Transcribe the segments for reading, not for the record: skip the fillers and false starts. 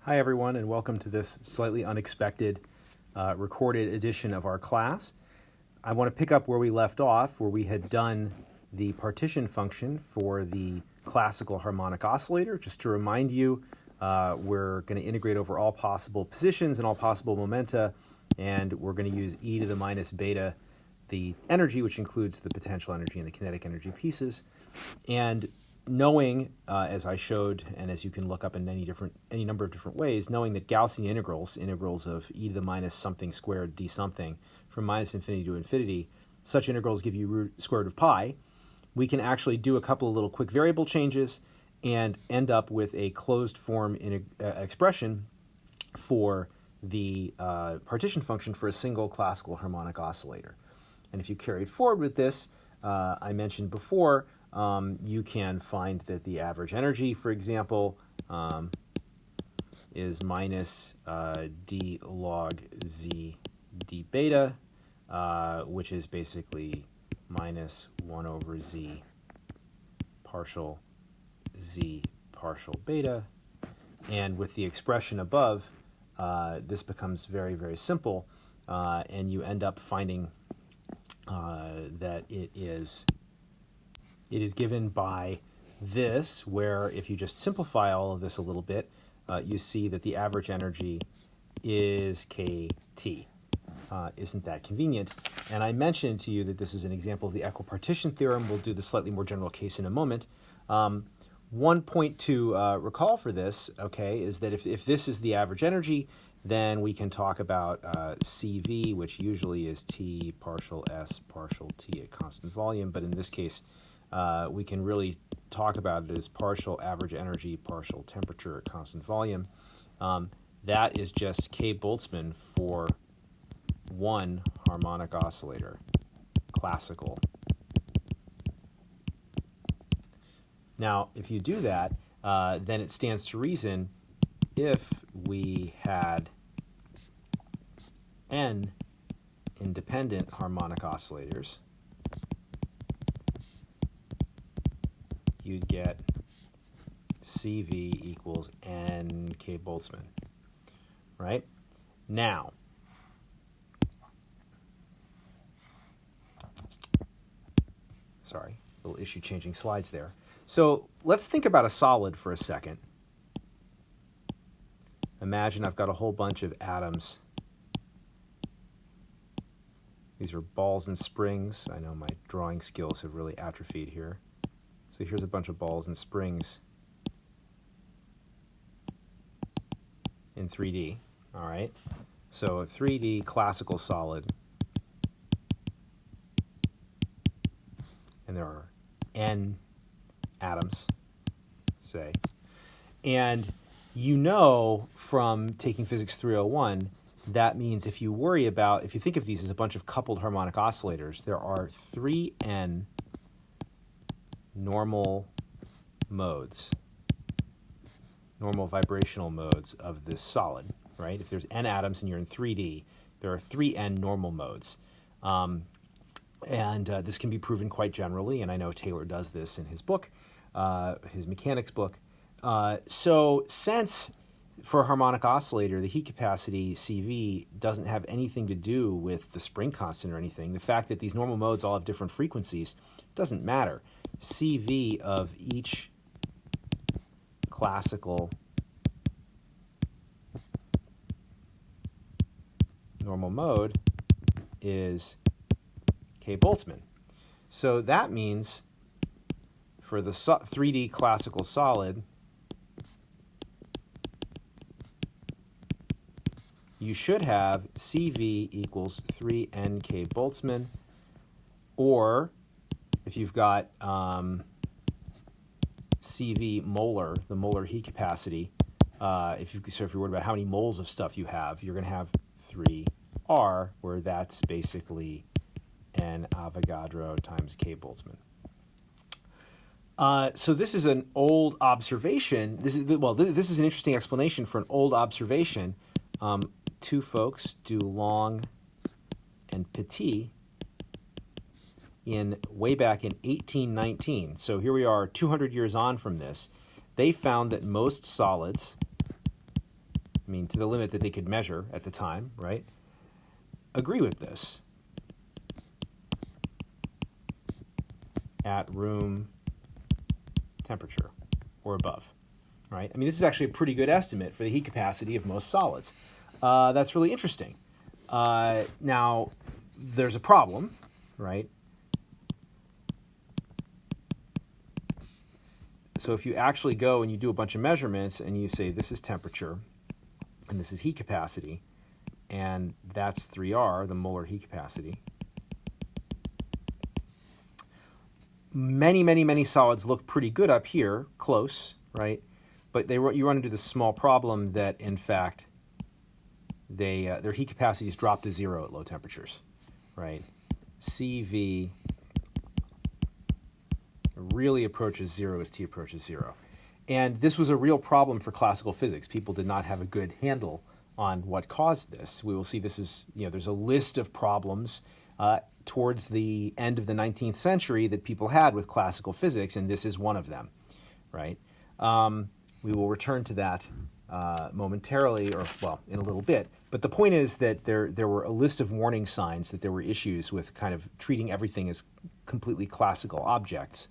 Hi everyone, and welcome to this slightly unexpected recorded edition of our class. I want to pick up where we left off, where we had done the partition function for the classical harmonic oscillator. Just to remind you, we're going to integrate over all possible positions and all possible momenta, and we're going to use e to the minus beta, the energy, which includes the potential energy and the kinetic energy pieces. And knowing, as I showed, and as you can look up in any number of different ways, knowing that Gaussian integrals of e to the minus something squared d something from minus infinity to infinity, such integrals give you root square root of pi, we can actually do a couple of little quick variable changes and end up with a closed form expression for the partition function for a single classical harmonic oscillator. And if you carry forward with this, I mentioned before, you can find that the average energy, for example, is minus d log z d beta, which is basically minus 1 over z partial z partial beta. And with the expression above, this becomes very, very simple, and you end up finding that it is given by this, where if you just simplify all of this a little bit, you see that the average energy is kT. Isn't that convenient? And I mentioned to you that this is an example of the equipartition theorem. We'll do the slightly more general case in a moment. One point to recall for this, okay, is that if this is the average energy, then we can talk about CV, which usually is T partial S partial T at constant volume, but in this case, we can really talk about it as partial average energy, partial temperature at constant volume. That is just K Boltzmann for one harmonic oscillator, classical. Now, if you do that, then it stands to reason if we had n independent harmonic oscillators, you'd get CV equals n K Boltzmann, right? Now, sorry, little issue changing slides there. So let's think about a solid for a second. Imagine I've got a whole bunch of atoms. These are balls and springs. I know my drawing skills have really atrophied here. So here's a bunch of balls and springs in 3D, all right? So a 3D classical solid, and there are n atoms, say. And you know from taking Physics 301, that means if you think of these as a bunch of coupled harmonic oscillators, there are 3n normal modes, normal vibrational modes of this solid, right? If there's n atoms and you're in 3D, there are 3n normal modes. And this can be proven quite generally, and I know Taylor does this in his book, his mechanics book. So since for a harmonic oscillator, the heat capacity, CV, doesn't have anything to do with the spring constant or anything, the fact that these normal modes all have different frequencies doesn't matter. CV of each classical normal mode is K Boltzmann. So that means for the 3D classical solid, you should have CV equals 3n K Boltzmann, or if you've got CV molar, the molar heat capacity, if you're worried about how many moles of stuff you have, you're going to have 3R, where that's basically n Avogadro times K Boltzmann. So this is an old observation. This is an interesting explanation for an old observation. Two folks, Dulong and Petit, way back in 1819. So here we are 200 years on from this. They found that most solids I mean, to the limit that they could measure at the time, right, agree with this at room temperature or above, right? I mean, this is actually a pretty good estimate for the heat capacity of most solids. That's really interesting. Now, there's a problem, right? So if you actually go and you do a bunch of measurements and you say this is temperature and this is heat capacity, and that's 3R, the molar heat capacity, many solids look pretty good up here, close, right? But you run into this small problem that, in fact, their heat capacities drop to 0 at low temperatures, right? CV really approaches 0 as T approaches 0. And this was a real problem for classical physics. People did not have a good handle on what caused this. We will see this is, there's a list of problems towards the end of the 19th century that people had with classical physics, and this is one of them, right? We will return to that momentarily, or, well, in a little bit. But the point is that there were a list of warning signs that there were issues with kind of treating everything as completely classical objects.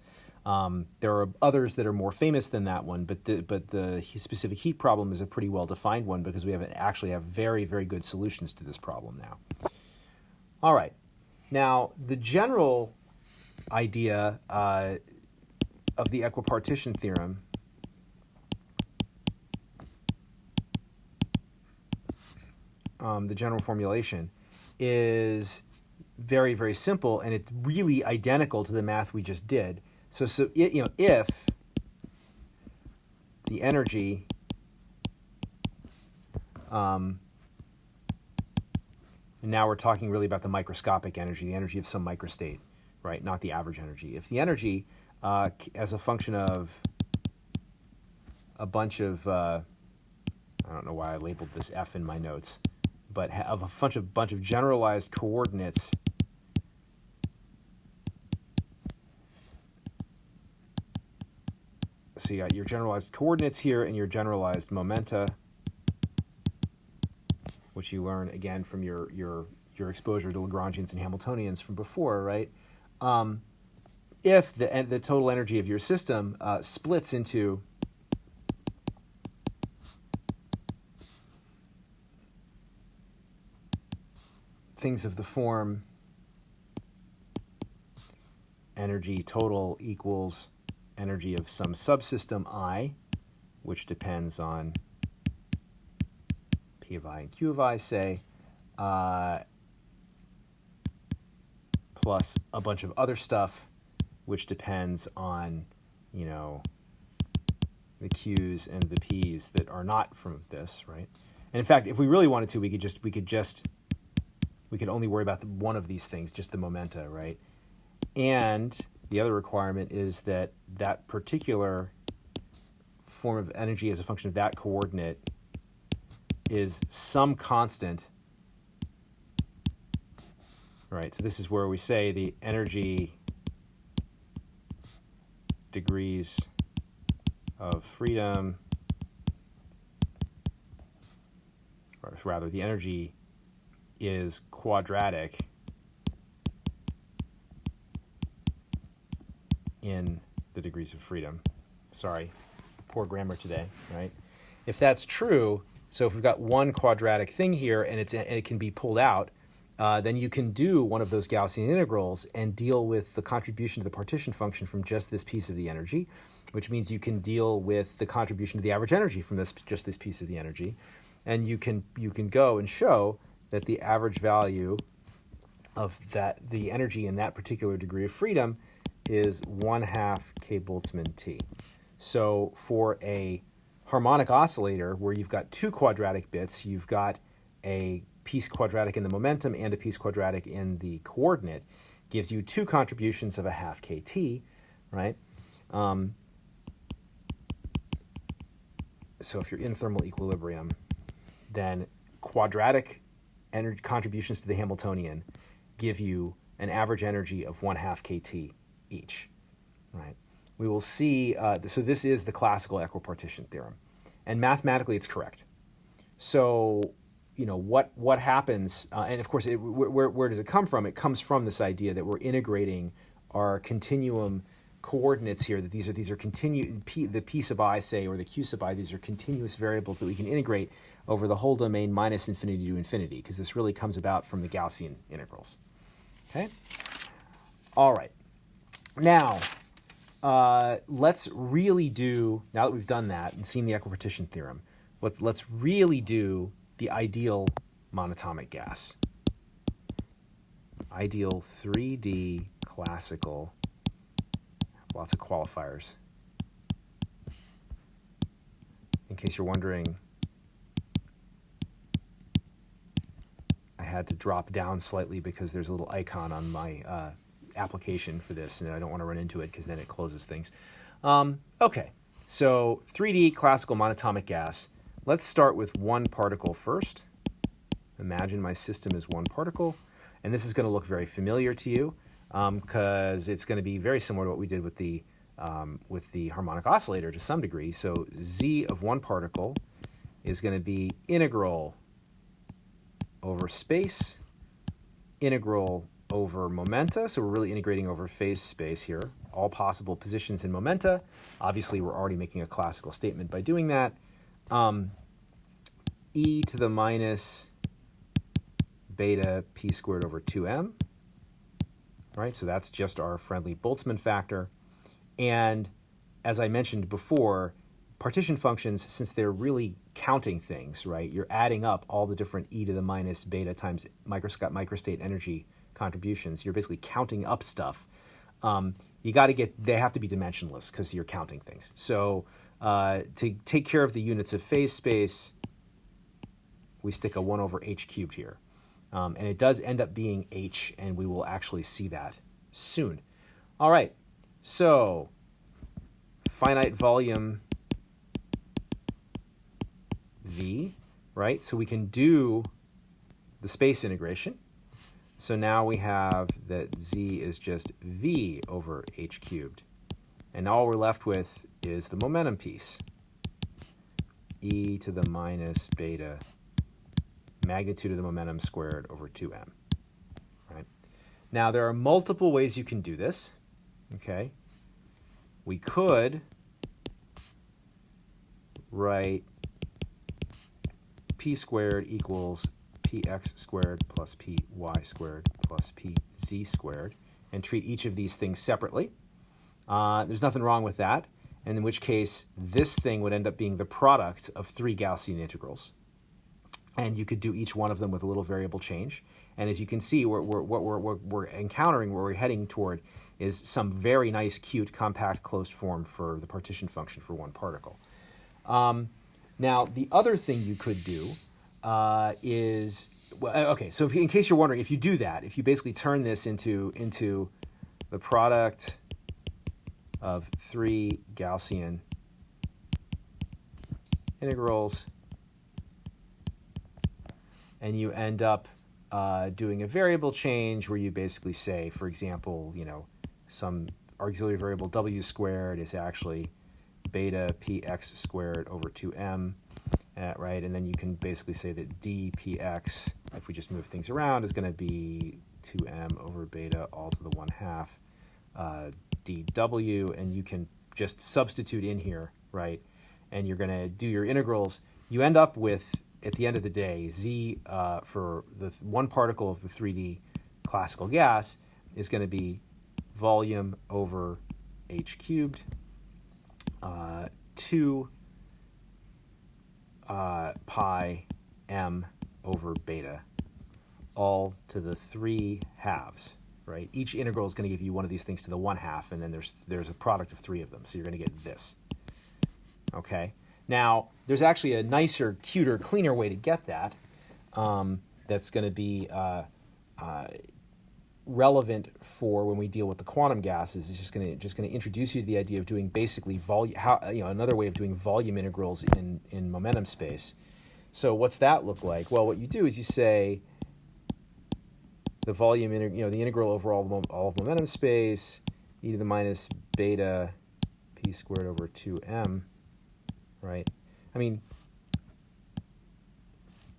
There are others that are more famous than that one, but the specific heat problem is a pretty well-defined one because we actually have very, very good solutions to this problem now. All right. Now, the general idea of the equipartition theorem the general formulation is very, very simple, and it's really identical to the math we just did. So if the energy and now we're talking really about the microscopic energy, the energy of some microstate, right? Not the average energy. If the energy, as a function of a bunch of, I don't know why I labeled this F in my notes, but of a bunch of generalized coordinates so you got your generalized coordinates here and your generalized momenta, which you learn again from your exposure to Lagrangians and Hamiltonians from before, right? If the total energy of your system splits into things of the form energy total equals energy of some subsystem I, which depends on P of I and Q of I, say, plus a bunch of other stuff, which depends on, the Q's and the P's that are not from this, right? And in fact, if we really wanted to, we could only worry about one of these things, just the momenta, right? And the other requirement is that that particular form of energy as a function of that coordinate is some constant, right? So this is where we say the energy degrees of freedom, or rather the energy is quadratic in the degrees of freedom. Sorry, poor grammar today, right? If that's true, so if we've got one quadratic thing here and it can be pulled out, then you can do one of those Gaussian integrals and deal with the contribution to the partition function from just this piece of the energy, which means you can deal with the contribution to the average energy from just this piece of the energy, and you can go and show that the average value of the energy in that particular degree of freedom is 1/2 k Boltzmann T. So for a harmonic oscillator where you've got two quadratic bits, you've got a piece quadratic in the momentum and a piece quadratic in the coordinate, gives you two contributions of 1/2 kT, right? So if you're in thermal equilibrium, then quadratic energy contributions to the Hamiltonian give you an average energy of 1/2 kT each, right? We will see, so this is the classical equipartition theorem, and mathematically it's correct, So, what happens? And of course, where does it come from? It comes from this idea that we're integrating our continuum coordinates here. That these are the p sub I, say, or the q sub I. These are continuous variables that we can integrate over the whole domain minus infinity to infinity, because this really comes about from the Gaussian integrals. Okay. All right. Now, let's really do, now that we've done that and seen the equipartition theorem, let's really do the ideal monatomic gas. Ideal 3D classical, lots of qualifiers. In case you're wondering, I had to drop down slightly because there's a little icon on my application for this, and I don't want to run into it because then it closes things. Okay, so 3D classical monatomic gas. Let's start with one particle first. Imagine my system is one particle, and this is going to look very familiar to you because it's going to be very similar to what we did with the harmonic oscillator to some degree. So z of one particle is going to be integral over space, integral over momenta. So we're really integrating over phase space here, all possible positions in momenta. Obviously, we're already making a classical statement by doing that. E to the minus beta p squared over 2m. Right, so that's just our friendly Boltzmann factor. And as I mentioned before, partition functions, since they're really counting things, right, you're adding up all the different e to the minus beta times microstate energy contributions. You're basically counting up stuff. They have to be dimensionless because you're counting things. So to take care of the units of phase space, we stick a 1 over h cubed here. And it does end up being h, and we will actually see that soon. All right, so finite volume V, right? So we can do the space integration. So now we have that z is just v over h cubed. And all we're left with is the momentum piece. E to the minus beta magnitude of the momentum squared over 2m. Right? Now there are multiple ways you can do this. Okay? We could write p squared equals px squared plus py squared plus pz squared and treat each of these things separately. There's nothing wrong with that, and in which case this thing would end up being the product of 3 Gaussian integrals. And you could do each one of them with a little variable change. And as you can see, what we're encountering, where we're heading toward, is some very nice, cute, compact, closed form for the partition function for one particle. Now, the other thing you could do is, well, okay, so in case you're wondering, if you do that, if you basically turn this into the product of 3 Gaussian integrals, and you end up doing a variable change where you basically say, for example, some auxiliary variable w squared is actually beta px squared over 2m, right? And then you can basically say that dpx, if we just move things around, is going to be 2m over beta all to the 1/2 dw, and you can just substitute in here, right? And you're going to do your integrals. You end up with, at the end of the day, z for the one particle of the 3D classical gas is going to be volume over h cubed 2 pi m over beta, all to the 3/2, right? Each integral is going to give you one of these things to the 1/2, and then there's a product of 3 of them, so you're going to get this. Okay. Now, there's actually a nicer, cuter, cleaner way to get that. That's going to be relevant for when we deal with the quantum gases. It's just going to introduce you to the idea of doing basically another way of doing volume integrals in momentum space. So what's that look like? Well, what you do is you say the volume, the integral over all of momentum space, e to the minus beta p squared over 2m. Right? I mean,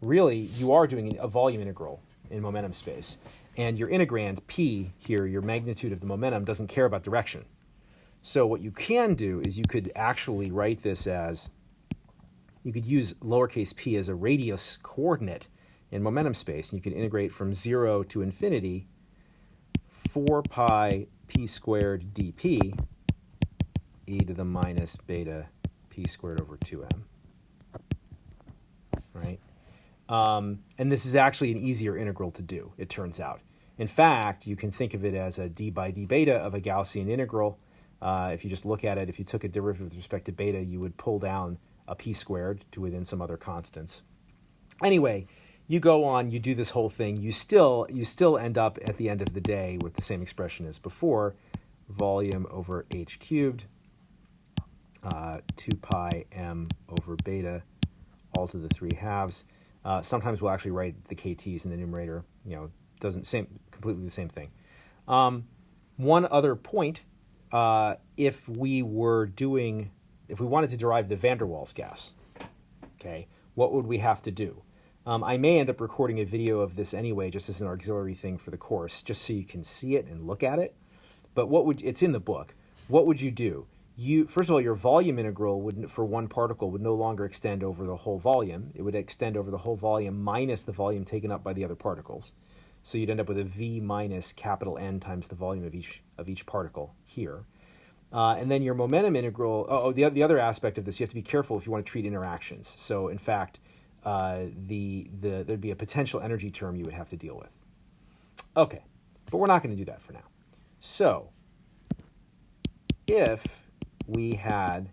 really you are doing a volume integral in momentum space. And your integrand, P here, your magnitude of the momentum, doesn't care about direction. So what you can do is you could actually write this as, you could use lowercase p as a radius coordinate in momentum space, and you can integrate from 0 to infinity 4 pi p squared dp e to the minus beta p squared over 2m, right? And this is actually an easier integral to do, it turns out. In fact, you can think of it as a d by d beta of a Gaussian integral. If you just look at it, if you took a derivative with respect to beta, you would pull down a p squared to within some other constants. Anyway, you go on, you do this whole thing, you still end up at the end of the day with the same expression as before, volume over h cubed, 2 pi m over beta, all to the 3 halves. Sometimes we'll actually write the kts in the numerator. Completely the same thing. One other point, if we wanted to derive the van der Waals gas, okay, what would we have to do? I may end up recording a video of this anyway, just as an auxiliary thing for the course, just so you can see it and look at it. But it's in the book. What would you do? First of all, your volume integral for one particle would no longer extend over the whole volume. It would extend over the whole volume minus the volume taken up by the other particles. So you'd end up with a v minus capital N times the volume of each particle here. And then your momentum integral, the other aspect of this, you have to be careful if you want to treat interactions. So in fact, there'd be a potential energy term you would have to deal with. Okay, but we're not going to do that for now. So if we had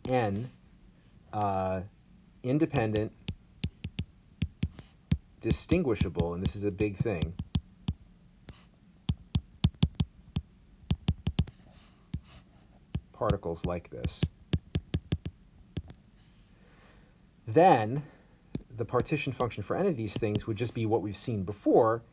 n independent, distinguishable, and this is a big thing, particles like this, then the partition function for any of these things would just be what we've seen before.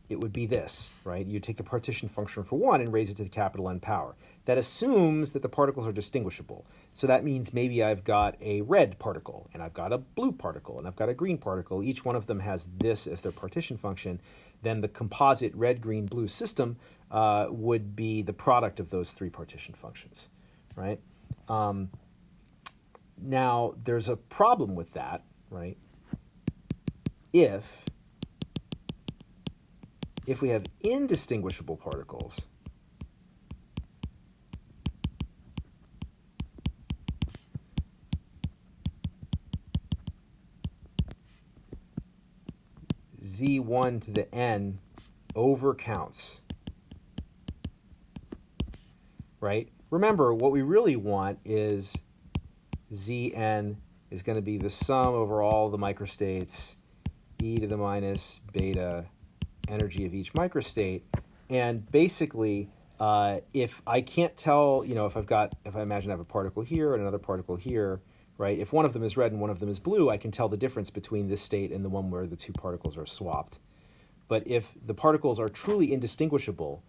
It would be this, right? You take the partition function for one and raise it to the capital N power. That assumes that the particles are distinguishable. So that means maybe I've got a red particle, and I've got a blue particle, and I've got a green particle. Each one of them has this as their partition function. Then the composite red, green, blue system would be the product of those three partition functions, right? Now, there's a problem with that, right? If we have indistinguishable particles, z1 to the n overcounts, right? Remember, what we really want is Zn is going to be the sum over all the microstates, e to the minus beta energy of each microstate. And basically, if I can't tell, if I imagine I have a particle here and another particle here, right? If one of them is red and one of them is blue, I can tell the difference between this state and the one where the two particles are swapped. But if the particles are truly indistinguishable,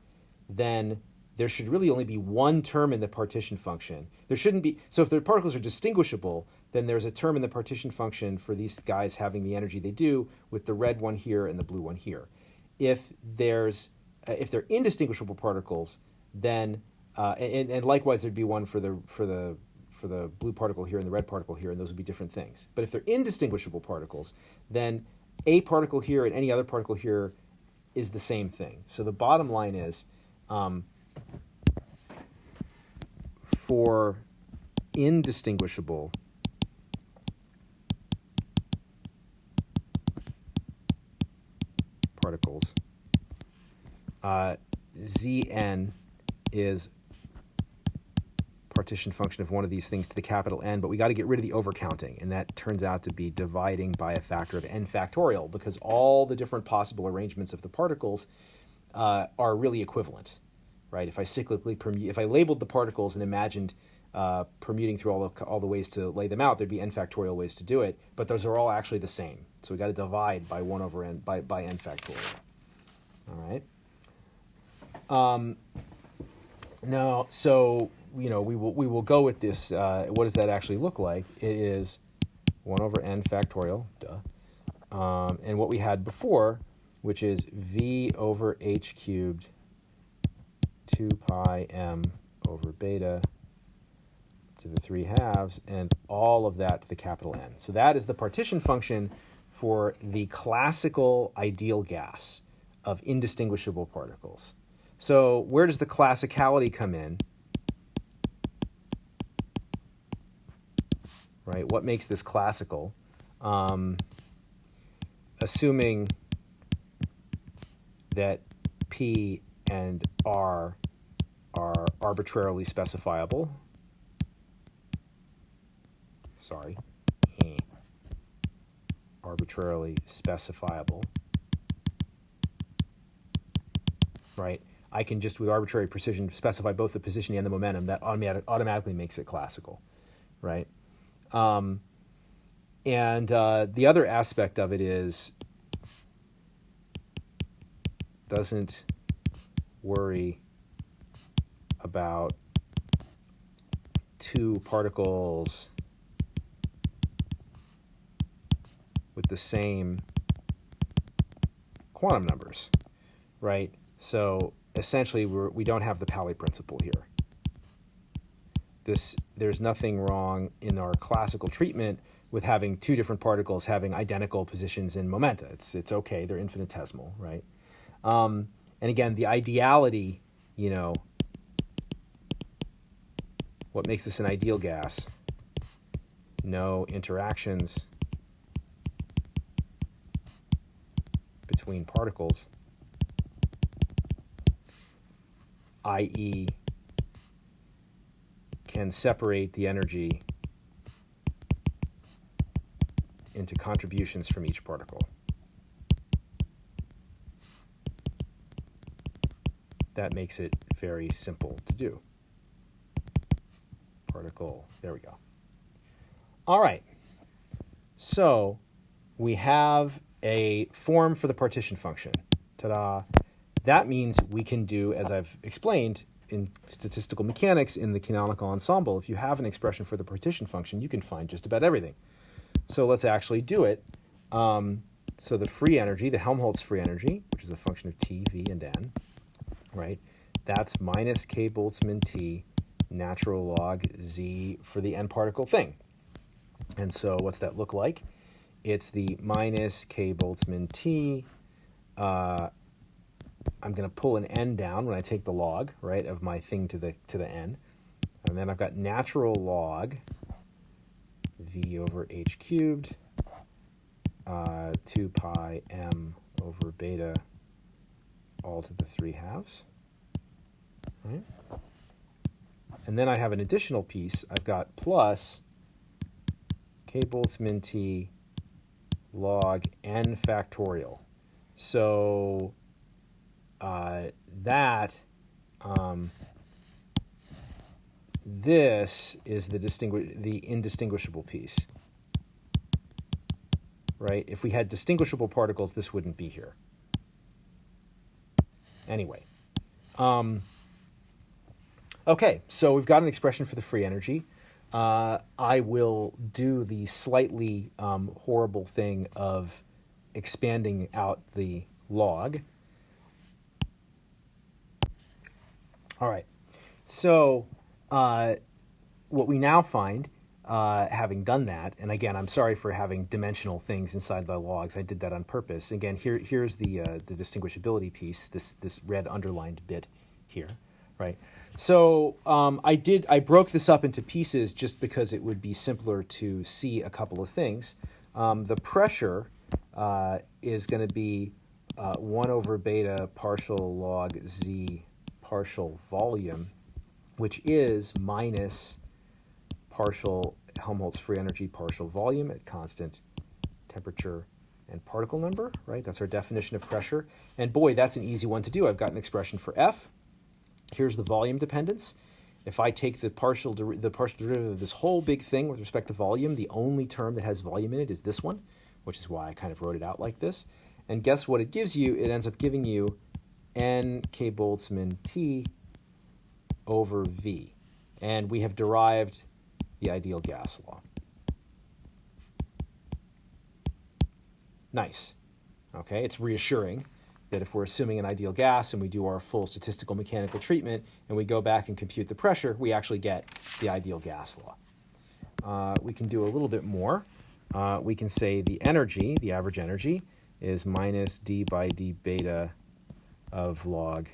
then there should really only be one term in the partition function. There shouldn't be. So if the particles are distinguishable, then there's a term in the partition function for these guys having the energy they do, with the red one here and the blue one here. If they're indistinguishable particles, then and likewise there'd be one for the blue particle here and the red particle here, and those would be different things. But if they're indistinguishable particles, then a particle here and any other particle here is the same thing. So the bottom line is, for indistinguishable particles, Zn is partition function of one of these things to the capital N, but we got to get rid of the overcounting, and that turns out to be dividing by a factor of n factorial, because all the different possible arrangements of the particles are really equivalent, right? If I labeled the particles and imagined permuting through all the ways to lay them out, there'd be n factorial ways to do it, but those are all actually the same. So we got to divide by 1 over n by n factorial. All right. Now, so we will go with this. What does that actually look like? It is 1 over n factorial, duh. And what we had before, which is v over h cubed 2 pi m over beta to the 3/2, and all of that to the capital N. So that is the partition function for the classical ideal gas of indistinguishable particles. So where does the classicality come in? Right? What makes this classical? Assuming that P and R are arbitrarily specifiable. Sorry. Arbitrarily specifiable. Right? I can just, with arbitrary precision, specify both the position and the momentum. That automatically makes it classical. Right? And the other aspect of it is doesn't worry about two particles with the same quantum numbers, right? So essentially, we don't have the Pauli principle here. There's nothing wrong in our classical treatment with having two different particles having identical positions in momenta. It's okay. They're infinitesimal, right? And again, the ideality, what makes this an ideal gas? No interactions between particles, i.e., can separate the energy into contributions from each particle. That makes it very simple to do. Particle, there we go. All right, so we have a form for the partition function. Ta-da! That means we can do, as I've explained, in statistical mechanics, in the canonical ensemble, if you have an expression for the partition function, you can find just about everything. So let's actually do it. So the free energy, the Helmholtz free energy, which is a function of T, V, and N, right? That's minus K Boltzmann T natural log Z for the n particle thing. And so what's that look like? It's the minus K Boltzmann T. I'm going to pull an n down when I take the log, right, of my thing to the n. And then I've got natural log V over H cubed 2 pi m over beta all to the 3/2. Right? And then I have an additional piece. I've got plus K Boltzmann T log n factorial. So this is the indistinguishable piece, right? If we had distinguishable particles, this wouldn't be here. Anyway, okay, so we've got an expression for the free energy. I will do the slightly horrible thing of expanding out the log. All right, so what we now find, having done that, and again, I'm sorry for having dimensional things inside the logs. I did that on purpose. Again, here's the distinguishability piece, this red underlined bit here, right? So I broke this up into pieces just because it would be simpler to see a couple of things. The pressure is going to be 1 over beta partial log Z partial volume, which is minus partial Helmholtz free energy partial volume at constant temperature and particle number, right? That's our definition of pressure. And boy, that's an easy one to do. I've got an expression for F. Here's the volume dependence. If I take the partial derivative of this whole big thing with respect to volume, the only term that has volume in it is this one, which is why I kind of wrote it out like this. And guess what it gives you? It ends up giving you n K Boltzmann T over V. And we have derived the ideal gas law. Nice. Okay, it's reassuring that if we're assuming an ideal gas and we do our full statistical mechanical treatment and we go back and compute the pressure, we actually get the ideal gas law. We can do a little bit more. We can say the energy, the average energy, is minus d by d beta of log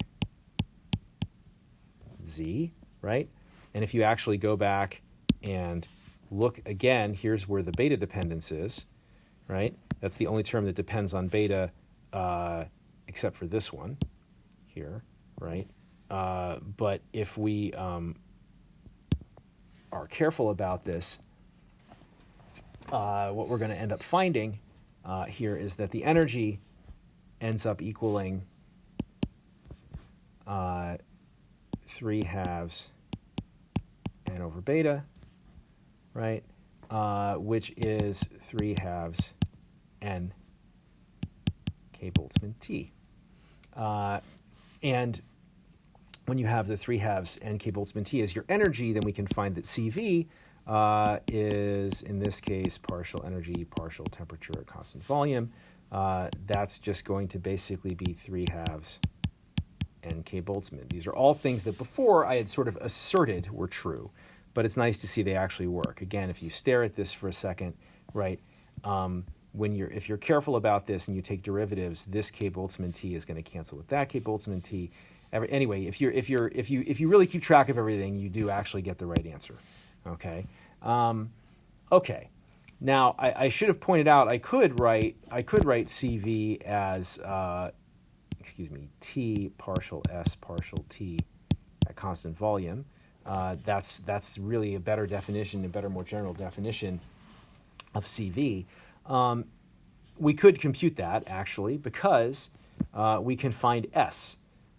z, right? And if you actually go back and look again, here's where the beta dependence is, right? That's the only term that depends on beta except for this one here, right? But if we are careful about this, what we're going to end up finding here is that the energy ends up equaling 3/2 n over beta, right? Which is 3/2 n k Boltzmann T. And when you have the 3/2 n k Boltzmann T as your energy, then we can find that CV is, in this case, partial energy, partial temperature at constant volume. That's just going to basically be 3/2 n k Boltzmann. These are all things that before I had sort of asserted were true, but it's nice to see they actually work. Again, if you stare at this for a second, right, if you're careful about this and you take derivatives, this k Boltzmann T is going to cancel with that k Boltzmann T. Anyway, if you really keep track of everything, you do actually get the right answer. Okay. Okay. Now I should have pointed out I could write CV as T partial S partial T at constant volume. That's really a better definition, a better, more general definition of CV. We could compute that actually because we can find S,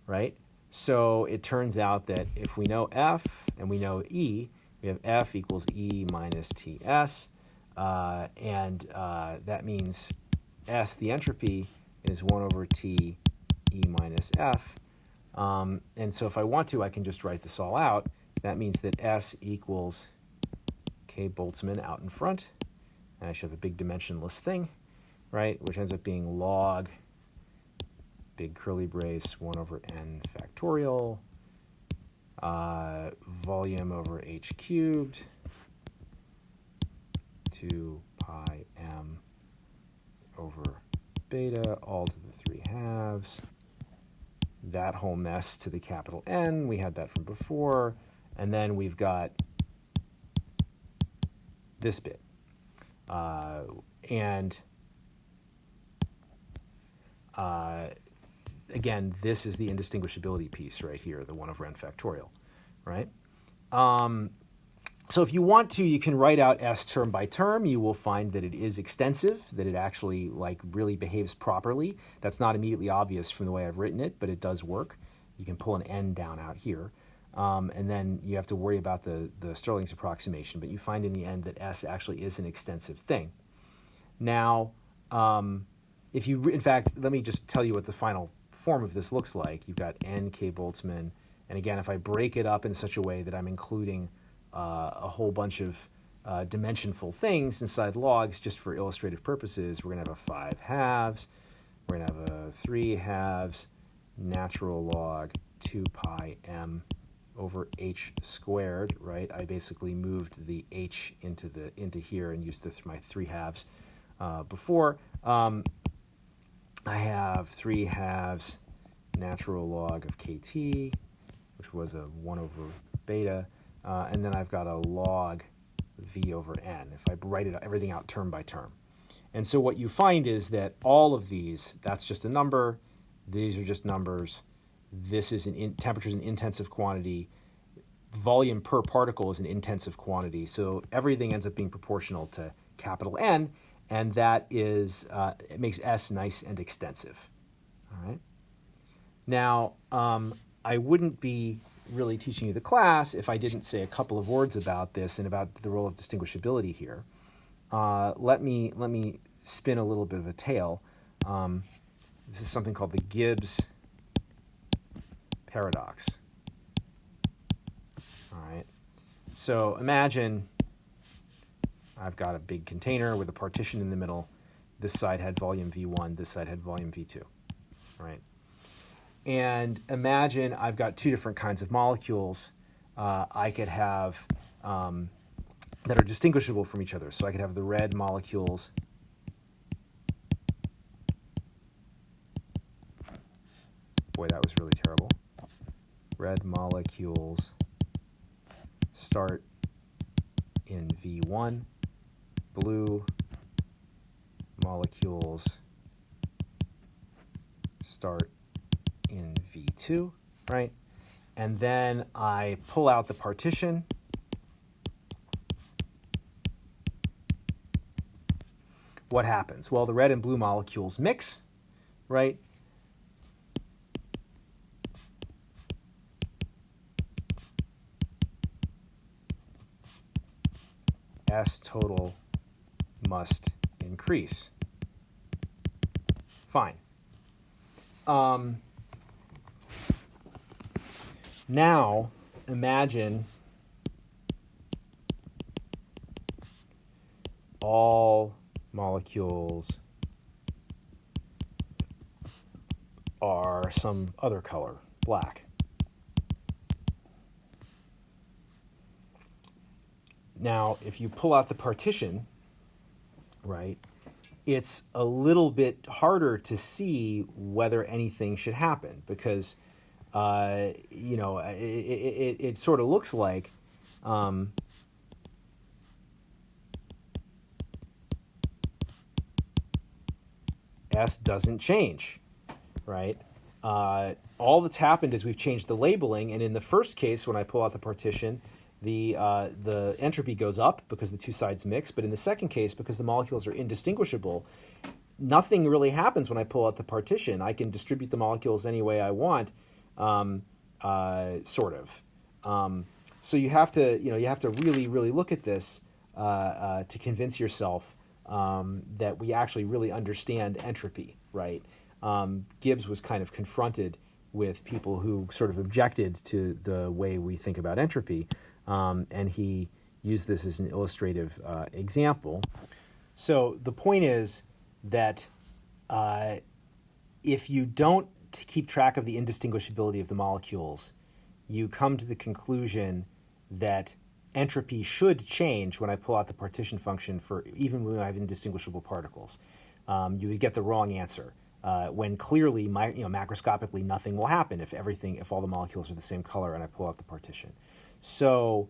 right? So it turns out that if we know F and we know E, we have F equals E minus TS, and that means S, the entropy, is 1 over T E minus F. And so if I want to, I can just write this all out. That means that S equals K Boltzmann out in front. And I should have a big dimensionless thing, right, which ends up being log, big curly brace, 1 over n factorial, volume over h cubed, 2 pi m over beta, all to the 3/2. That whole mess to the capital N, we had that from before. And then we've got this bit. Again, this is the indistinguishability piece right here, the 1 over n factorial, right? So if you want to, you can write out S term by term. You will find that it is extensive, that it actually really behaves properly. That's not immediately obvious from the way I've written it, but it does work. You can pull an n down out here. And then you have to worry about the Stirling's approximation, but you find in the end that S actually is an extensive thing. Now, in fact, let me just tell you what the final form of this looks like. You've got n k Boltzmann, and again, if I break it up in such a way that I'm including a whole bunch of dimensionful things inside logs, just for illustrative purposes, we're going to have a 5/2, we're going to have a 3/2 natural log 2 pi m over h squared, right? I basically moved the h into here and used my 3/2 before. I have 3/2 natural log of kt, which was a 1 over beta, and then I've got a log v over n, if I write everything out term by term. And so what you find is that all of these, that's just a number, these are just numbers, this is temperature is an intensive quantity, volume per particle is an intensive quantity, so everything ends up being proportional to capital N, and that is, it makes S nice and extensive. All right. Now, I wouldn't be really teaching you the class if I didn't say a couple of words about this and about the role of distinguishability here. Let me spin a little bit of a tale. This is something called the Gibbs paradox. All right. So imagine I've got a big container with a partition in the middle, This side had volume V1, this side had volume V2, right? And imagine I've got two different kinds of molecules I could have that are distinguishable from each other. So I could have the red molecules boy, that was really terrible. Red molecules start in V1, blue molecules start in V2, right? And then I pull out the partition. What happens? Well, the red and blue molecules mix, right? S total must increase. Fine. Now, imagine all molecules are some other color, black. Now, if you pull out the partition, right, it's a little bit harder to see whether anything should happen because, it sort of looks like S doesn't change, right? All that's happened is we've changed the labeling, and in the first case, when I pull out the partition, the entropy goes up because the two sides mix, but in the second case, because the molecules are indistinguishable, nothing really happens when I pull out the partition. I can distribute the molecules any way I want, sort of. So you have to really, really look at this to convince yourself that we actually really understand entropy, right? Gibbs was kind of confronted with people who sort of objected to the way we think about entropy, and he used this as an illustrative example. So the point is that if you don't keep track of the indistinguishability of the molecules, you come to the conclusion that entropy should change when I pull out the partition function for even when I have indistinguishable particles. You would get the wrong answer when clearly, macroscopically, nothing will happen if all the molecules are the same color and I pull out the partition. So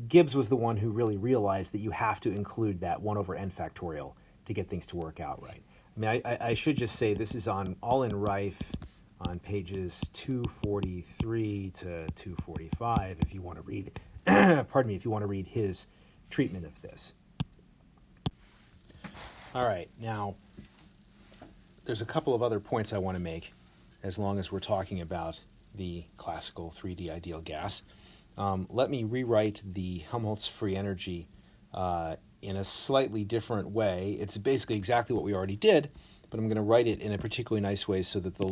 Gibbs was the one who really realized that you have to include that 1 over n factorial to get things to work out right. I mean, I should just say this is all in Rife on pages 243 to 245 if you want to read if you want to read his treatment of this. All right, now there's a couple of other points I want to make as long as we're talking about the classical 3D ideal gas. Let me rewrite the Helmholtz free energy in a slightly different way. It's basically exactly what we already did, but I'm going to write it in a particularly nice way so that the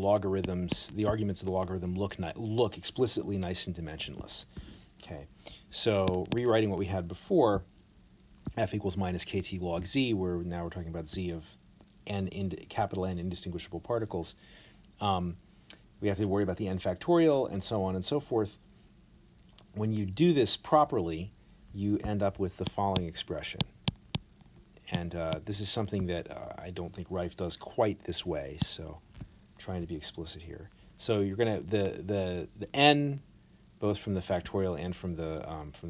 arguments of the logarithm look explicitly nice and dimensionless. Okay, so rewriting what we had before, f equals minus kt log z, where now we're talking about z of capital N indistinguishable particles. We have to worry about the n factorial and so on and so forth. When you do this properly, you end up with the following expression. And this is something that I don't think Rife does quite this way, so I'm trying to be explicit here. So you're going to the n, both from the factorial and from the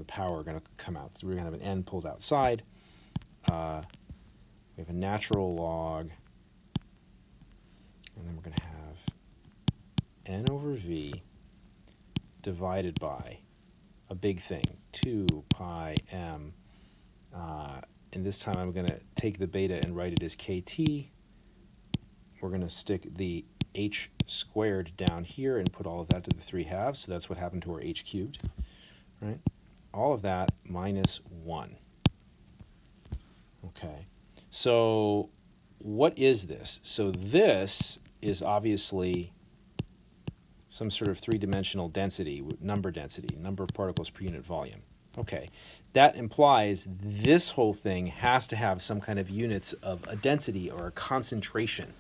power, are going to come out. So we're going to have an n pulled outside. We have a natural log, and then we're going to have n over v divided by a big thing, 2 pi m. And this time I'm going to take the beta and write it as kt. We're going to stick the h squared down here and put all of that to the 3/2. So that's what happened to our h cubed, right? All of that minus 1. Okay. So what is this? So this is obviously some sort of three-dimensional density, number of particles per unit volume. Okay. that implies this whole thing has to have some kind of units of a density or a concentration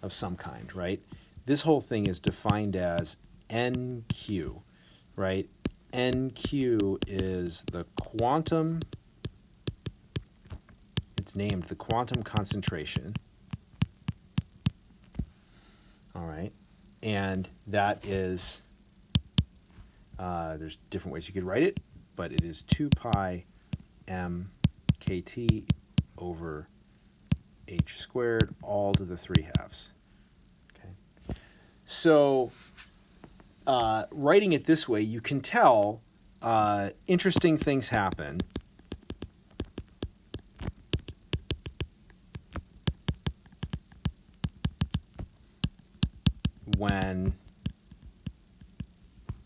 of some kind, right? This whole thing is defined as NQ, right? NQ is the quantum, it's named the quantum concentration, all right? And that is, there's different ways you could write it, but it is 2 pi m kt over h squared all to the 3/2. Okay. So writing it this way, you can tell interesting things happen when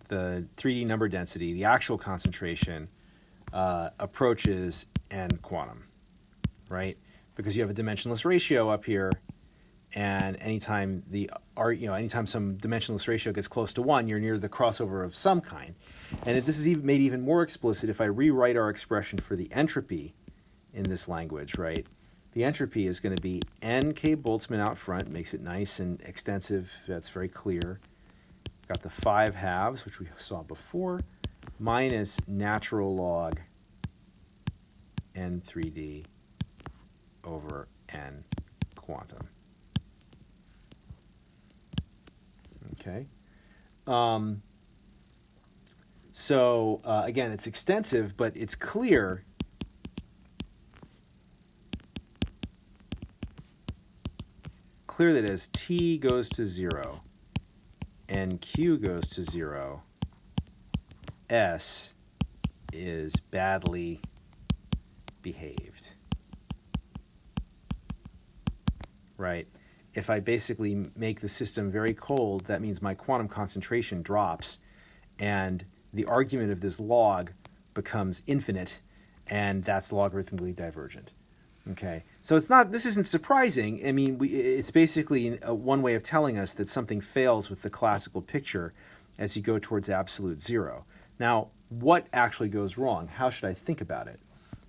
the 3D number density, the actual concentration, approaches n quantum, right? Because you have a dimensionless ratio up here, and anytime anytime some dimensionless ratio gets close to 1, you're near the crossover of some kind. And this is made even more explicit if I rewrite our expression for the entropy in this language, right? The entropy is going to be nk Boltzmann out front, makes it nice and extensive. That's very clear. Got the 5/2, which we saw before, minus natural log n3d over n quantum. Okay. So again, it's extensive, but it's clear that as t goes to 0 and q goes to 0, S is badly behaved, right? If I basically make the system very cold, that means my quantum concentration drops, and the argument of this log becomes infinite, and that's logarithmically divergent. Okay, so this isn't surprising. I mean, it's basically one way of telling us that something fails with the classical picture as you go towards absolute zero. Now, what actually goes wrong? How should I think about it?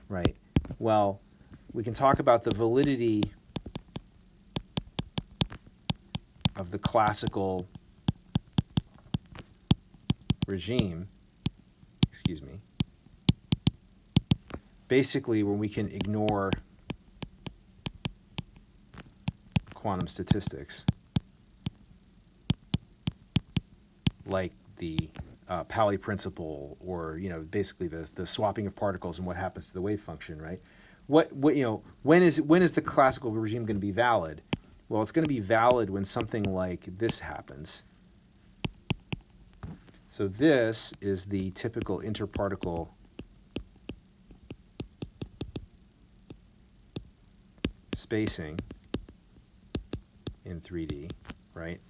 Right? Well, we can talk about the validity of the classical regime. Excuse me. Basically, when we can ignore quantum statistics, like the Pauli principle, or basically the swapping of particles and what happens to the wave function, right? When is the classical regime going to be valid? Well, it's going to be valid when something like this happens. So this is the typical interparticle spacing in 3D, right?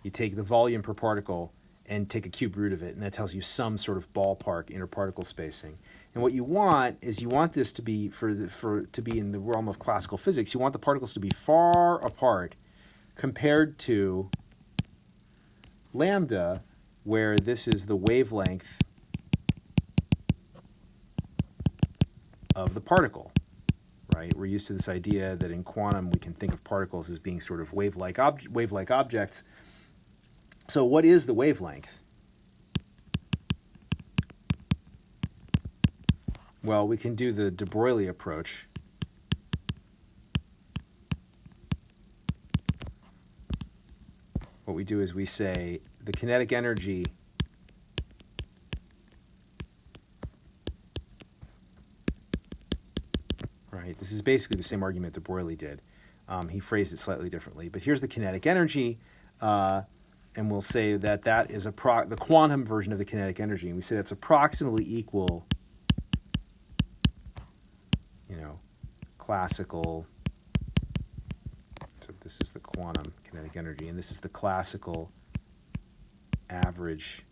You take the volume per particle and take a cube root of it, and that tells you some sort of ballpark interparticle spacing. And what you want is this to be to be in the realm of classical physics. You want the particles to be far apart compared to lambda, where this is the wavelength of the particle. Right? We're used to this idea that in quantum we can think of particles as being sort of wave-like objects. So what is the wavelength? Well, we can do the de Broglie approach. What we do is we say the kinetic energy this is basically the same argument de Broglie did. He phrased it slightly differently. But here's the kinetic energy, and we'll say that is the quantum version of the kinetic energy. And we say that's approximately equal, classical. So this is the quantum kinetic energy, and this is the classical average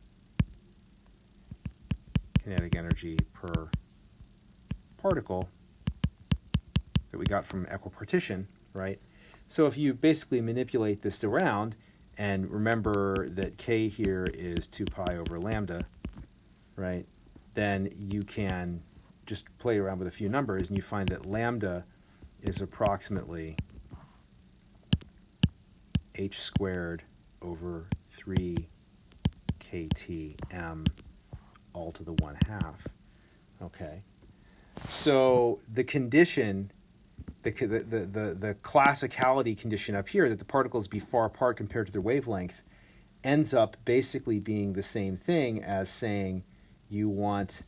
kinetic energy per particle that we got from equipartition, right? So if you basically manipulate this around, and remember that k here is 2 pi over lambda, right? Then you can just play around with a few numbers, and you find that lambda is approximately h squared over 3 ktm all to the 1/2. Okay, so the condition, the classicality condition up here, that the particles be far apart compared to their wavelength, ends up basically being the same thing as saying you want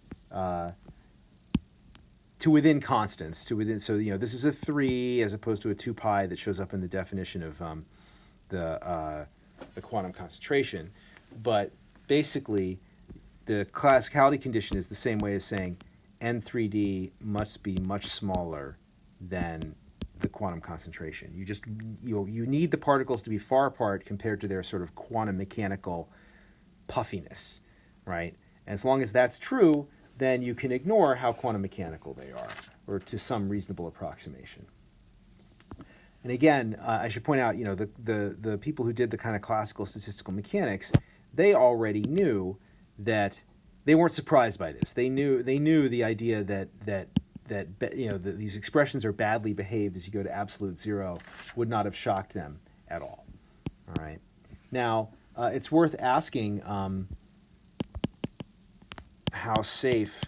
to within constants, so this is a 3 as opposed to a 2 pi that shows up in the definition of the quantum concentration. But basically, the classicality condition is the same way as saying N3D must be much smaller than the quantum concentration. You need the particles to be far apart compared to their sort of quantum mechanical puffiness, right? And as long as that's true, then you can ignore how quantum mechanical they are, or to some reasonable approximation. And again, I should point out, the people who did the kind of classical statistical mechanics, they already knew that they weren't surprised by this. They knew the idea that these expressions are badly behaved as you go to absolute zero would not have shocked them at all. All right. Now, it's worth asking how safe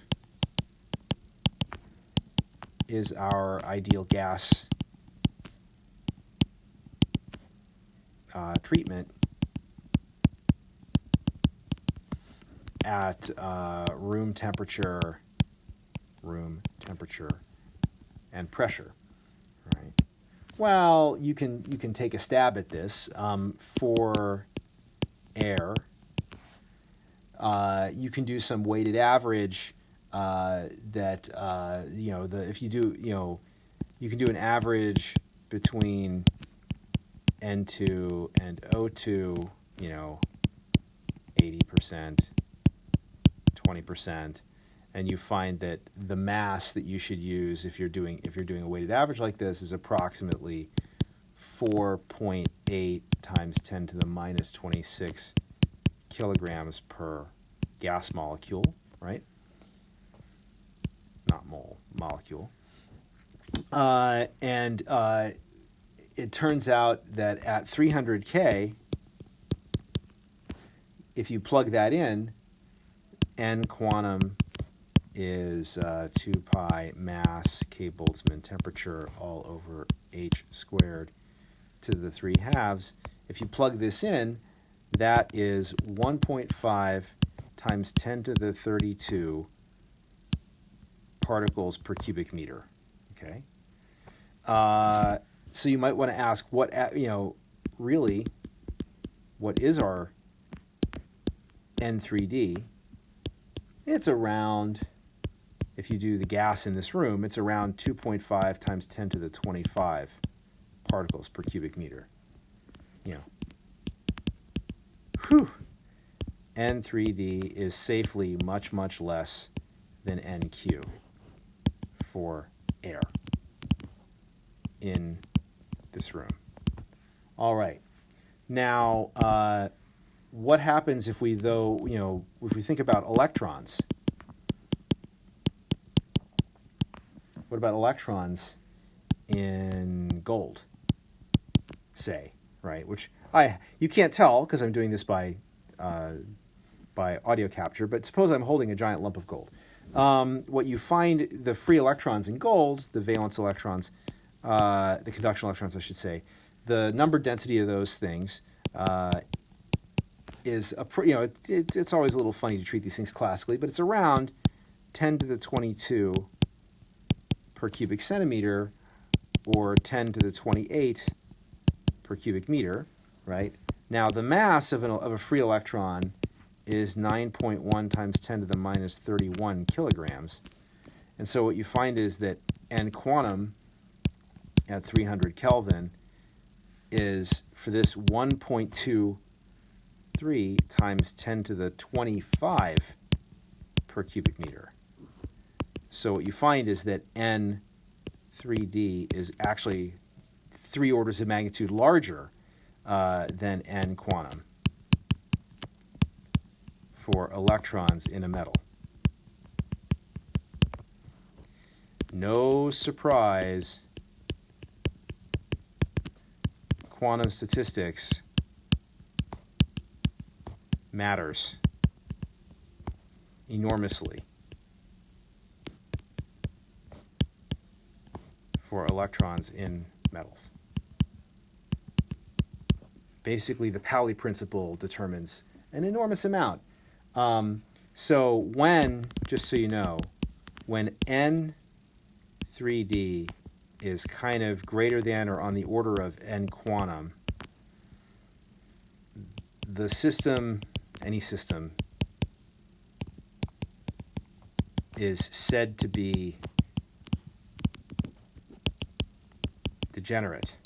is our ideal gas treatment at room temperature and pressure, right? Well, you can take a stab at this. For air, you can do some weighted average if you do, you can do an average between N2 and O2, 80%, 20%, and you find that the mass that you should use if you're doing a weighted average like this is approximately 4.8 times 10 to the minus 26 kilograms per gas molecule, right? Not mole, molecule. And it turns out that at 300 K, if you plug that in, N quantum is 2 pi mass K Boltzmann temperature all over h squared to the 3/2. If you plug this in, that is 1.5 times 10 to the 32 particles per cubic meter. Okay. So you might want to ask, really, what is our N3D? It's around, if you do the gas in this room, it's around 2.5 times 10 to the 25 particles per cubic meter. N3D is safely much, much less than NQ for air in this room. All right. Now, what happens if we think about electrons? What about electrons in gold, say, right? Which you can't tell because I'm doing this by audio capture, but suppose I'm holding a giant lump of gold. What you find, the free electrons in gold, the valence electrons, the conduction electrons, I should say, the number density of those things is it's always a little funny to treat these things classically, but it's around 10 to the 22 per cubic centimeter, or 10 to the 28 per cubic meter, right? Now, the mass of a free electron is 9.1 times 10 to the minus 31 kilograms. And so what you find is that N quantum at 300 Kelvin is, for this, 1.23 times 10 to the 25 per cubic meter. So what you find is that N3D is actually 3 orders of magnitude larger than N quantum for electrons in a metal. no surprise, quantum statistics matters enormously for electrons in metals. Basically, the Pauli principle determines an enormous amount. So when, just so you know, when N3D is kind of greater than or on the order of N quantum, the system, any system, is said to be degenerate.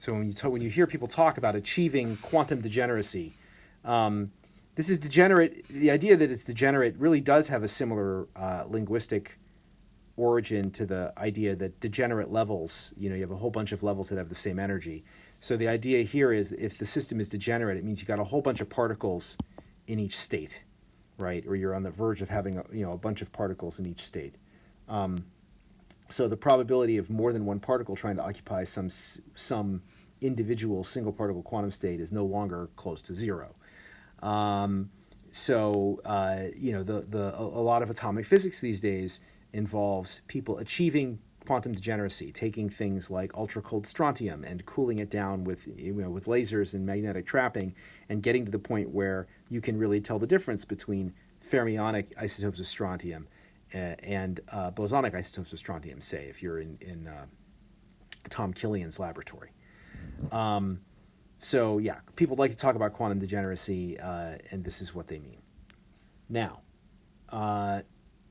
So when you hear people talk about achieving quantum degeneracy, this is degenerate. The idea that it's degenerate really does have a similar linguistic origin to the idea that degenerate levels, you have a whole bunch of levels that have the same energy. So the idea here is if the system is degenerate, it means you got a whole bunch of particles in each state, right? Or you're on the verge of having a bunch of particles in each state. So the probability of more than one particle trying to occupy some individual single particle quantum state is no longer close to zero. A lot of atomic physics these days involves people achieving quantum degeneracy, taking things like ultra cold strontium and cooling it down with lasers and magnetic trapping, and getting to the point where you can really tell the difference between fermionic isotopes of strontium and bosonic isotopes of strontium, say, if you're in Tom Killian's laboratory. People like to talk about quantum degeneracy, and this is what they mean. Now,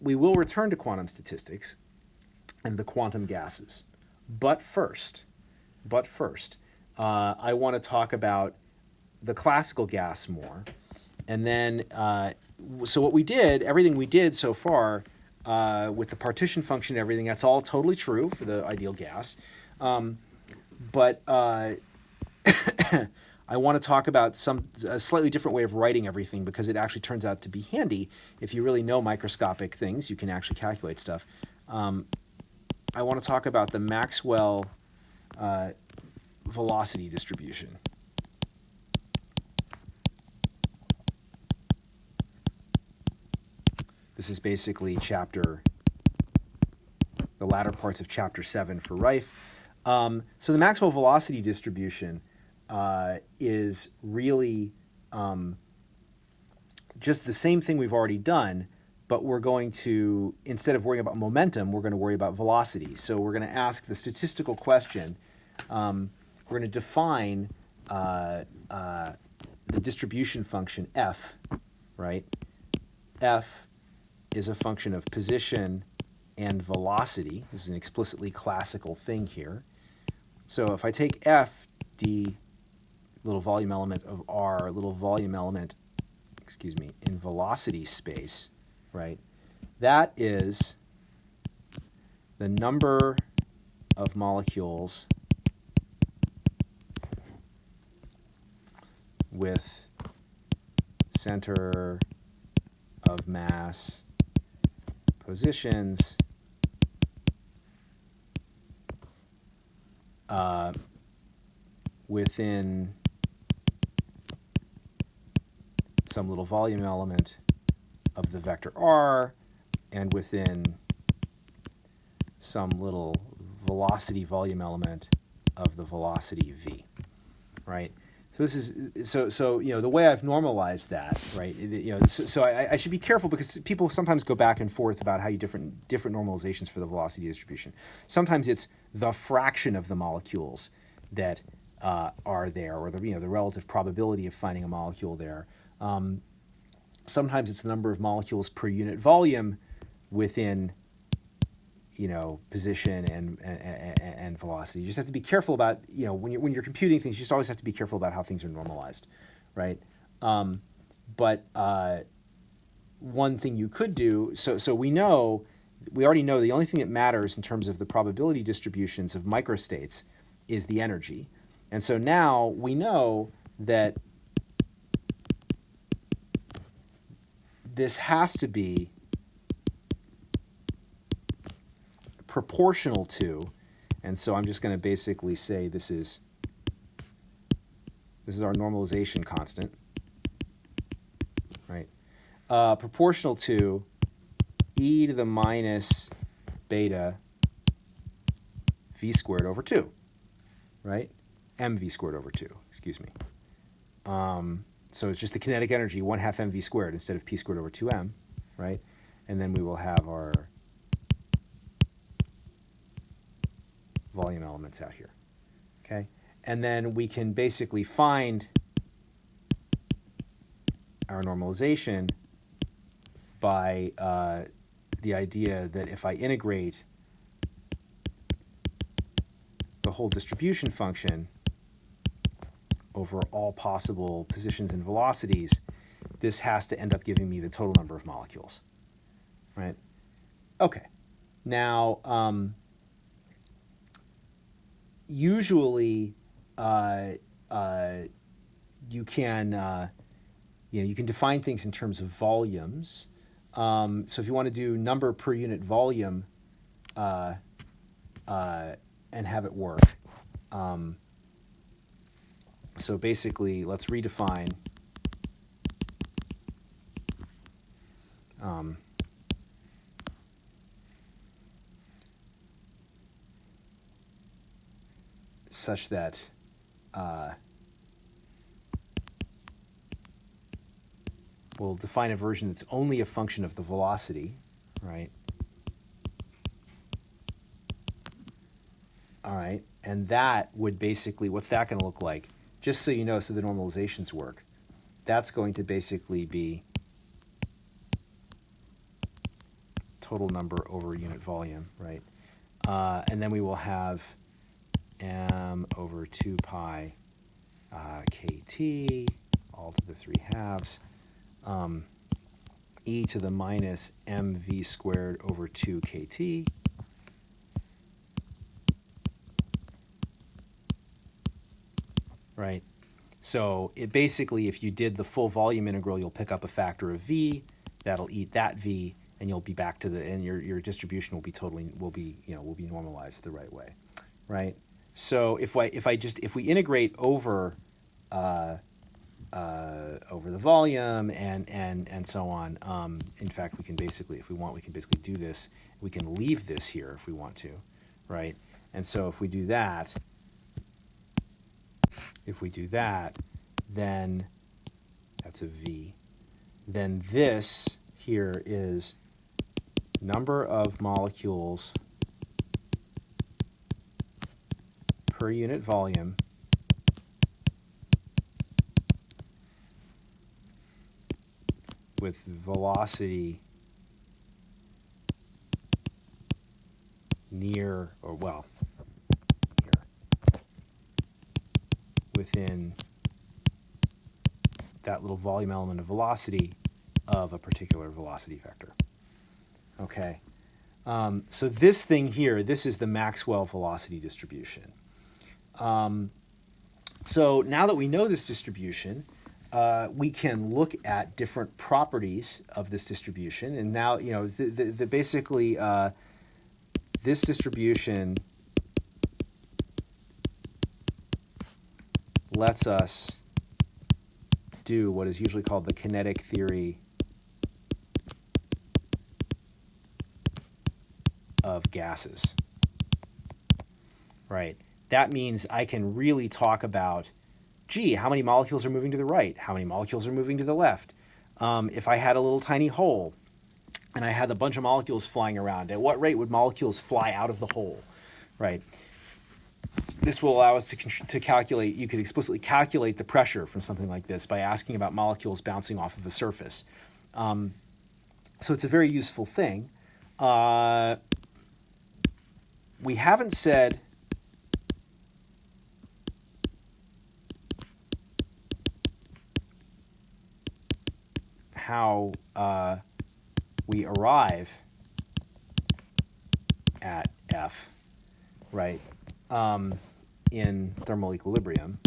we will return to quantum statistics and the quantum gases. But first, I want to talk about the classical gas more. And then, so what we did, everything we did so far, with the partition function and everything, that's all totally true for the ideal gas. But I want to talk about a slightly different way of writing everything, because it actually turns out to be handy. If you really know microscopic things, you can actually calculate stuff. I want to talk about the Maxwell velocity distribution. This is basically the latter parts of chapter 7 for Rife. So the Maxwell velocity distribution is really just the same thing we've already done, but we're going to, instead of worrying about momentum, we're going to worry about velocity. So we're going to ask the statistical question. We're going to define the distribution function f, right? F is a function of position and velocity. This is an explicitly classical thing here. So if I take f, d, little volume element of r, little volume element, in velocity space, right? That is the number of molecules with center of mass positions within some little volume element of the vector r and within some little velocity volume element of the velocity v, right? So this is the way I've normalized that, right? So I should be careful, because people sometimes go back and forth about how you different normalizations for the velocity distribution. Sometimes it's the fraction of the molecules that are there, or the relative probability of finding a molecule there. Sometimes it's the number of molecules per unit volume within position and velocity. You just have to be careful about, when you're computing things, you just always have to be careful about how things are normalized, right? But one thing you could do, so we already know the only thing that matters in terms of the probability distributions of microstates is the energy. And so now we know that this has to be proportional to, and so I'm just going to basically say this is our normalization constant, right? Proportional to e to the minus beta v squared over 2, right? mv squared over 2, excuse me. So it's just the kinetic energy, 1/2 mv squared instead of p squared over 2m, right? And then we will have our volume elements out here, okay? And then we can basically find our normalization by the idea that if I integrate the whole distribution function over all possible positions and velocities, this has to end up giving me the total number of molecules, right? Okay. Now, usually you can you can define things in terms of volumes. So if you want to do number per unit volume and have it work, so basically let's redefine such that we'll define a version that's only a function of the velocity, right? All right, and that would basically, what's that going to look like? Just so you know, so the normalizations work. That's going to basically be total number over unit volume, right? And then we will have m over 2 pi kt, all to the 3/2, e to the minus mv squared over 2 kt, right? So it basically, if you did the full volume integral, you'll pick up a factor of v, that'll eat that v, and you'll be back to and your distribution will be normalized the right way, right? So if we integrate over over the volume and so on, in fact we can basically, if we want, we can basically do this. We can leave this here if we want to, right? And so if we do that, then that's a v. Then this here is number of molecules per unit volume with velocity near, or well, here, within that little volume element of velocity of a particular velocity vector. Okay, so this thing here, this is the Maxwell velocity distribution. So now that we know this distribution, we can look at different properties of this distribution. And now, basically, this distribution lets us do what is usually called the kinetic theory of gases, right? That means I can really talk about, gee, how many molecules are moving to the right? How many molecules are moving to the left? If I had a little tiny hole and I had a bunch of molecules flying around, at what rate would molecules fly out of the hole, right? This will allow us to calculate, you could explicitly calculate the pressure from something like this by asking about molecules bouncing off of a surface. So it's a very useful thing. We haven't said how we arrive at F, right, in thermal equilibrium.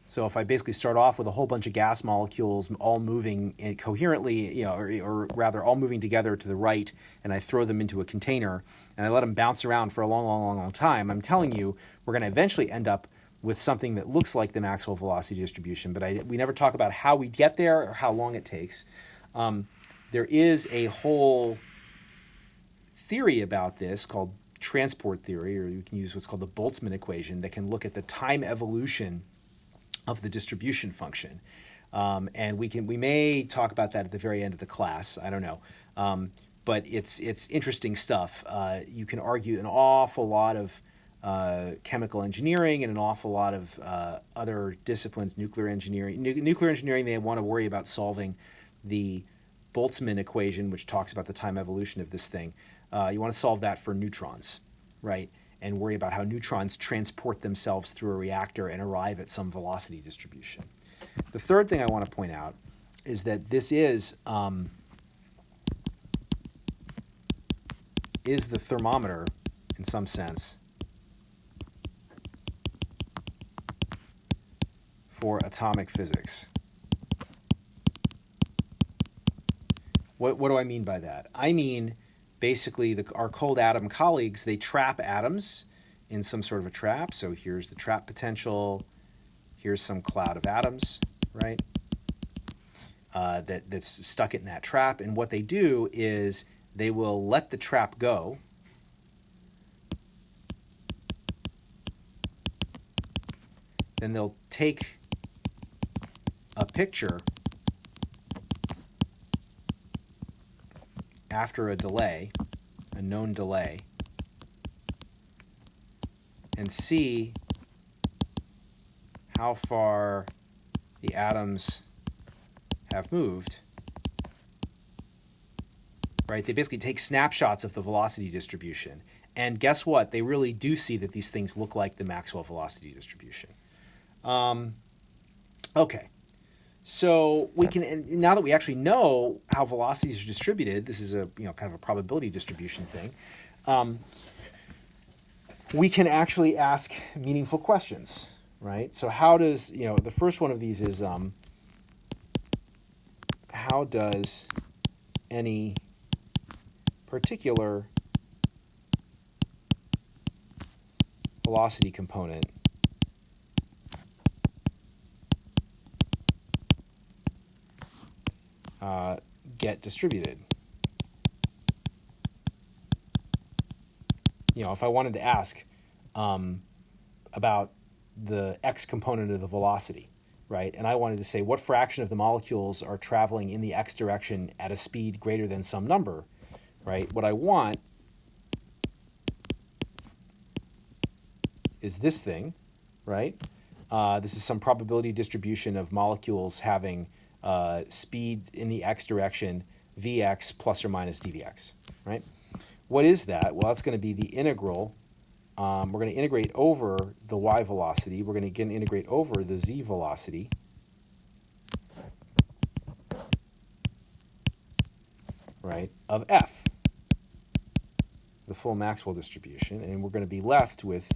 So if I basically start off with a whole bunch of gas molecules all moving coherently, or rather all moving together to the right, and I throw them into a container, and I let them bounce around for a long time, I'm telling you, we're going to eventually end up with something that looks like the Maxwell velocity distribution, but we never talk about how we get there or how long it takes. There is a whole theory about this called transport theory, or you can use what's called the Boltzmann equation, that can look at the time evolution of the distribution function. And we may talk about that at the very end of the class. I don't know. But it's interesting stuff. You can argue an awful lot of chemical engineering and an awful lot of other disciplines, nuclear engineering. Nuclear engineering, they want to worry about solving the Boltzmann equation, which talks about the time evolution of this thing. You want to solve that for neutrons, right? And worry about how neutrons transport themselves through a reactor and arrive at some velocity distribution. The third thing I want to point out is that this is the thermometer, in some sense, for atomic physics. What do I mean by that? I mean, basically, our cold atom colleagues, they trap atoms in some sort of a trap. So here's the trap potential. Here's some cloud of atoms, right? That's stuck in that trap. And what they do is they will let the trap go. Then they'll take a picture after a delay, a known delay, and see how far the atoms have moved, right? They basically take snapshots of the velocity distribution. And guess what? They really do see that these things look like the Maxwell velocity distribution. Okay. So we can, now that we actually know how velocities are distributed, this is a kind of a probability distribution thing. We can actually ask meaningful questions, right? So how does the first one of these is how does any particular velocity component get distributed? If I wanted to ask about the x component of the velocity, right? And I wanted to say what fraction of the molecules are traveling in the x direction at a speed greater than some number, right? What I want is this thing, right? This is some probability distribution of molecules having speed in the x direction, Vx plus or minus dVx, right? What is that? Well, that's going to be the integral. We're going to integrate over the y velocity. We're going to again integrate over the z velocity. Right, of f, the full Maxwell distribution, and we're going to be left with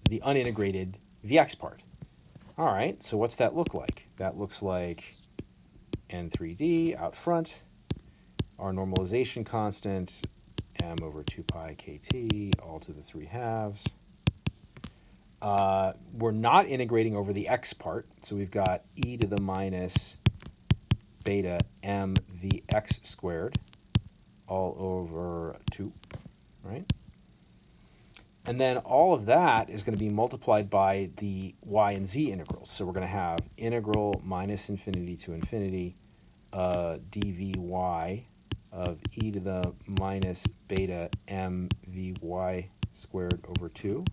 the unintegrated Vx part. All right, so what's that look like? That looks like N3D out front, our normalization constant, m over 2 pi kt, all to the 3/2. We're not integrating over the x part, so we've got e to the minus beta m Vx squared all over 2, right? And then all of that is going to be multiplied by the y and z integrals. So we're going to have integral minus infinity to infinity dvy of e to the minus beta m vy squared over 2.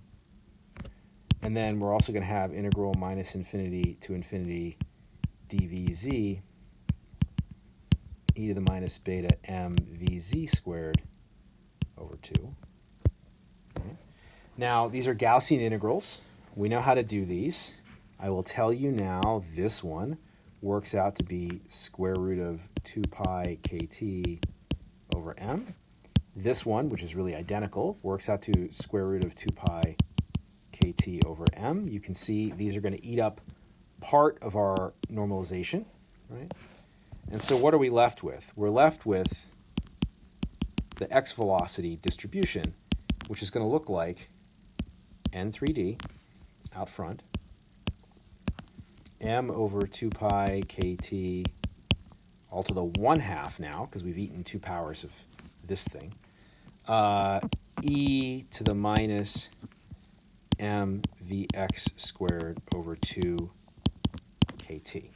And then we're also going to have integral minus infinity to infinity dvz e to the minus beta m vz squared over 2. Okay. Now, these are Gaussian integrals. We know how to do these. I will tell you now this one works out to be square root of 2 pi kt over m. This one, which is really identical, works out to square root of 2 pi kt over m. You can see these are going to eat up part of our normalization, right? And so what are we left with? We're left with the x velocity distribution, which is going to look like n3d out front, m over 2 pi kt all to the 1/2 now, because we've eaten 2 powers of this thing, e to the minus m vx squared over 2 kt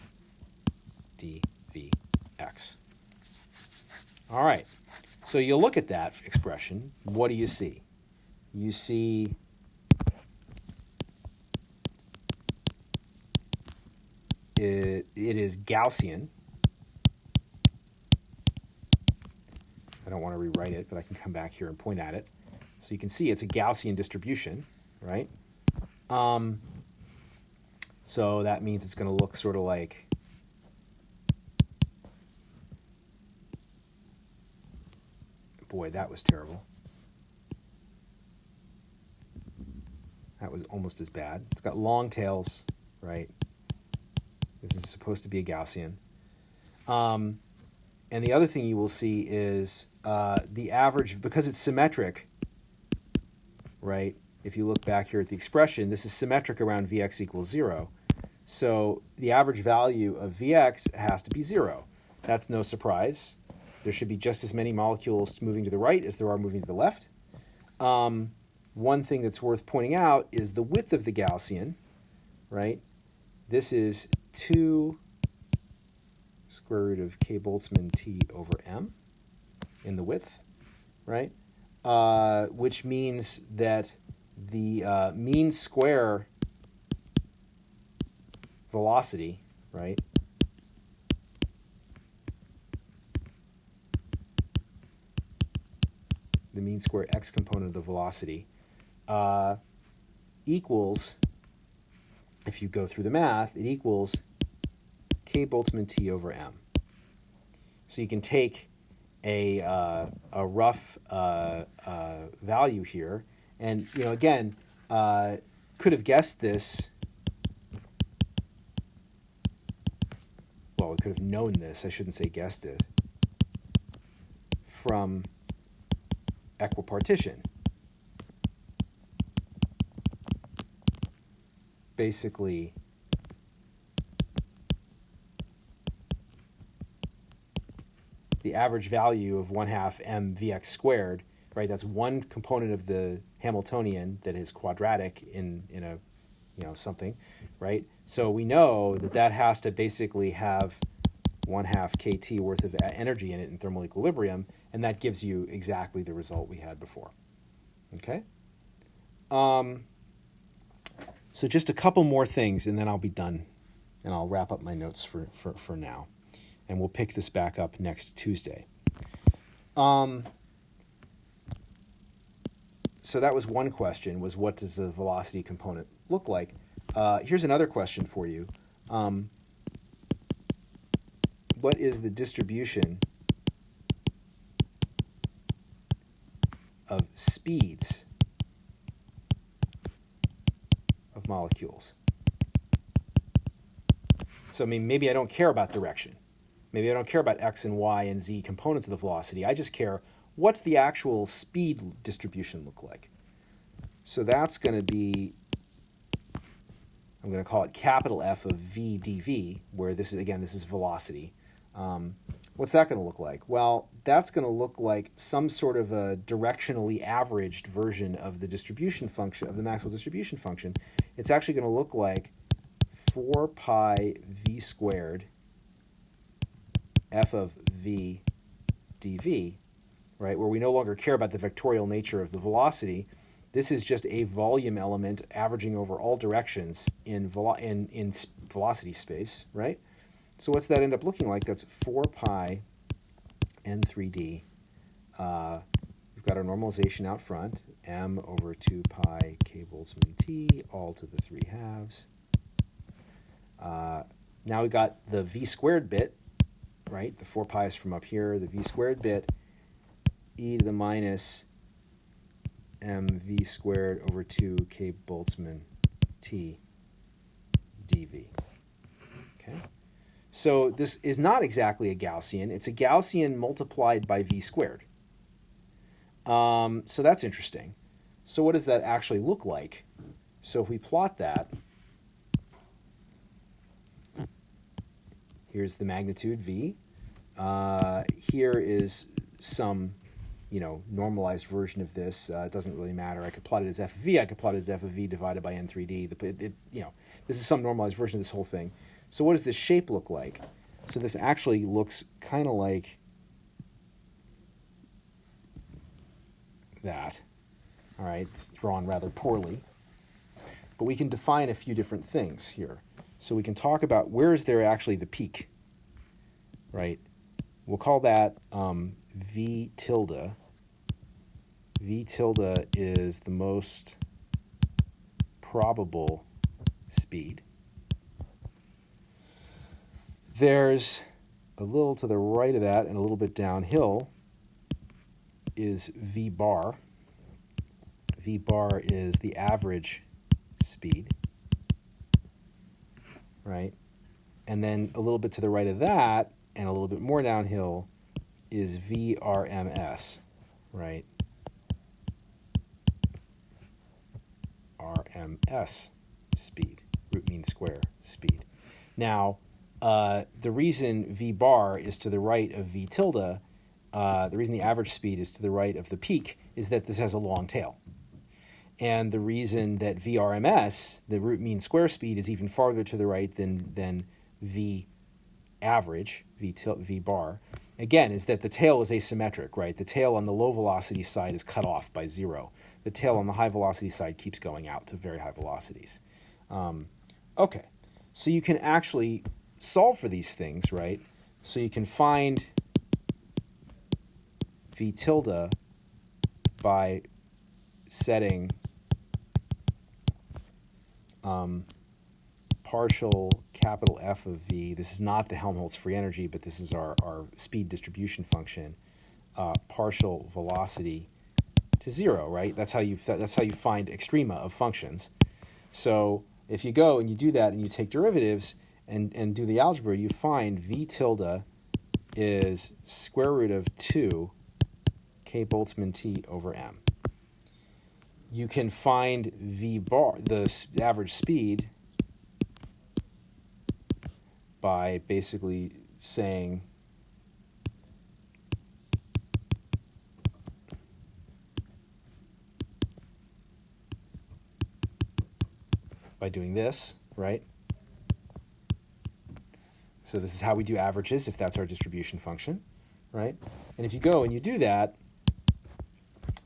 dvx. All right, so you look at that expression, what do you see? You see it is Gaussian. I don't want to rewrite it, but I can come back here and point at it. So you can see it's a Gaussian distribution, right? So that means it's going to look sort of like boy, that was terrible. That was almost as bad. It's got long tails, right? This is supposed to be a Gaussian. And the other thing you will see is the average, because it's symmetric, right? If you look back here at the expression, this is symmetric around Vx equals 0. So the average value of Vx has to be 0. That's no surprise. There should be just as many molecules moving to the right as there are moving to the left. One thing that's worth pointing out is the width of the Gaussian, right? This is 2 square root of k Boltzmann t over m in the width, right? Which means that the mean square velocity, right, the mean square x component of the velocity equals, if you go through the math, it equals k Boltzmann t over m. So you can take a rough value here, and again, could have guessed this. Well, we could have known this. I shouldn't say guessed it from equipartition. Basically, the average value of 1/2 m Vx squared, right? That's one component of the Hamiltonian that is quadratic in a something, right? So we know that has to basically have 1/2 kt worth of energy in it in thermal equilibrium, and that gives you exactly the result we had before. Okay. So just a couple more things, and then I'll be done, and I'll wrap up my notes for now, and we'll pick this back up next Tuesday. So that was one question, was what does the velocity component look like? Here's another question for you. What is the distribution of speeds of molecules? So, I mean, maybe I don't care about direction. Maybe I don't care about x and y and z components of the velocity. I just care, what's the actual speed distribution look like? So that's going to be, I'm going to call it capital F of v dv, where this is velocity. What's that going to look like? Well, that's going to look like some sort of a directionally averaged version of the distribution function, of the Maxwell distribution function. It's actually going to look like 4 pi v squared f of v dv, right, where we no longer care about the vectorial nature of the velocity. This is just a volume element averaging over all directions in velocity space, right? So what's that end up looking like? That's 4 pi n3d. We've got our normalization out front, m over 2 pi k Boltzmann t, all to the 3/2. Now we got the v squared bit, right? The 4 pi is from up here. The v squared bit, e to the minus mv squared over 2k Boltzmann t dv. Okay. So this is not exactly a Gaussian. It's a Gaussian multiplied by v squared. So that's interesting. So what does that actually look like? So if we plot that, here's the magnitude v. Here is some, normalized version of this. It doesn't really matter. I could plot it as f of v. I could plot it as f of v divided by n3d. This is some normalized version of this whole thing. So what does this shape look like? So this actually looks kind of like that. All right, it's drawn rather poorly. But we can define a few different things here. So we can talk about where is there actually the peak, right? We'll call that v tilde. V tilde is the most probable speed. There's a little to the right of that and a little bit downhill is v bar. V bar is the average speed, right? And then a little bit to the right of that and a little bit more downhill is VRMS, right? RMS speed, root mean square speed. Now, the reason V bar is to the right of V tilde, the reason the average speed is to the right of the peak is that this has a long tail. And the reason that VRMS, the root mean square speed, is even farther to the right than V average, V bar, again, is that the tail is asymmetric, right? The tail on the low velocity side is cut off by 0. The tail on the high velocity side keeps going out to very high velocities. Okay, so you can actually solve for these things, right? So you can find V tilde by setting partial capital F of V. This is not the Helmholtz free energy, but this is our speed distribution function. Partial velocity to 0, right? That's how you find extrema of functions. So if you go and you do that and you take derivatives and do the algebra, you find V tilde is square root of 2 k Boltzmann t over m. You can find V bar, the average speed, by basically saying by doing this, right? So this is how we do averages if that's our distribution function, right? And if you go and you do that,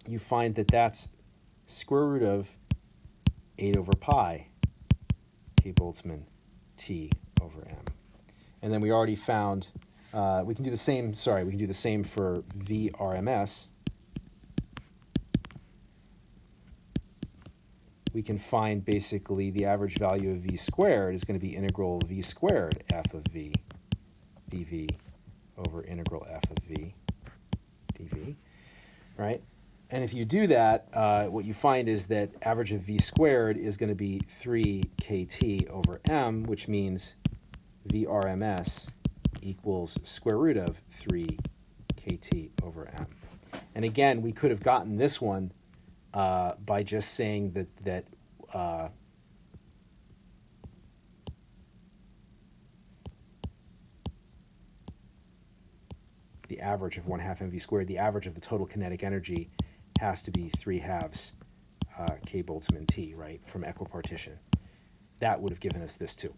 you find that that's square root of 8 over pi k Boltzmann t over m. And then we already found, we can do the same for VRMS. We can find basically the average value of V squared is going to be integral V squared f of V dV over integral f of V dV, right? And if you do that, what you find is that average of V squared is going to be 3 kt over m, which means VRMS equals square root of 3 kt over m. And again, we could have gotten this one by just saying that the average of 1/2 mv squared, the average of the total kinetic energy, has to be 3/2 k Boltzmann t, right, from equipartition. That would have given us this too.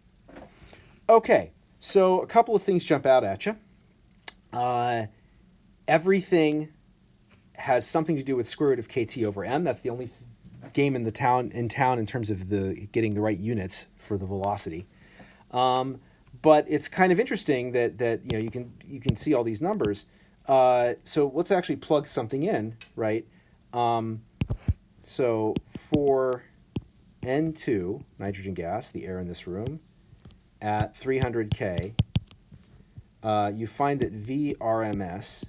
Okay, so a couple of things jump out at you. Everything has something to do with square root of kt over m. That's the only game in town in terms of getting the right units for the velocity. But it's kind of interesting that you can see all these numbers. So let's actually plug something in, right? So for N2, nitrogen gas, the air in this room, at 300 K, you find that VRMS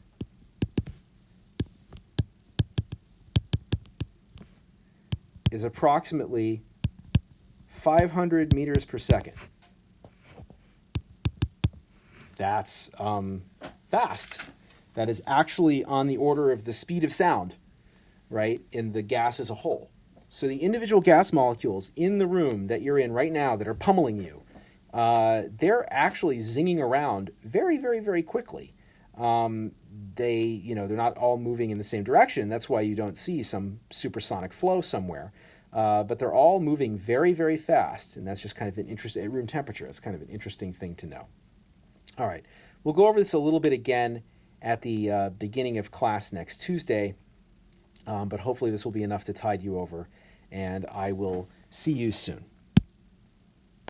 is approximately 500 meters per second. That's fast. That is actually on the order of the speed of sound, right, in the gas as a whole. So the individual gas molecules in the room that you're in right now that are pummeling you, they're actually zinging around very, very, very quickly. They're not all moving in the same direction. That's why you don't see some supersonic flow somewhere. But they're all moving very, very fast, and that's just kind of an interesting, at room temperature. It's kind of an interesting thing to know. All right, we'll go over this a little bit again at the beginning of class next Tuesday, but hopefully this will be enough to tide you over, and I will see you soon.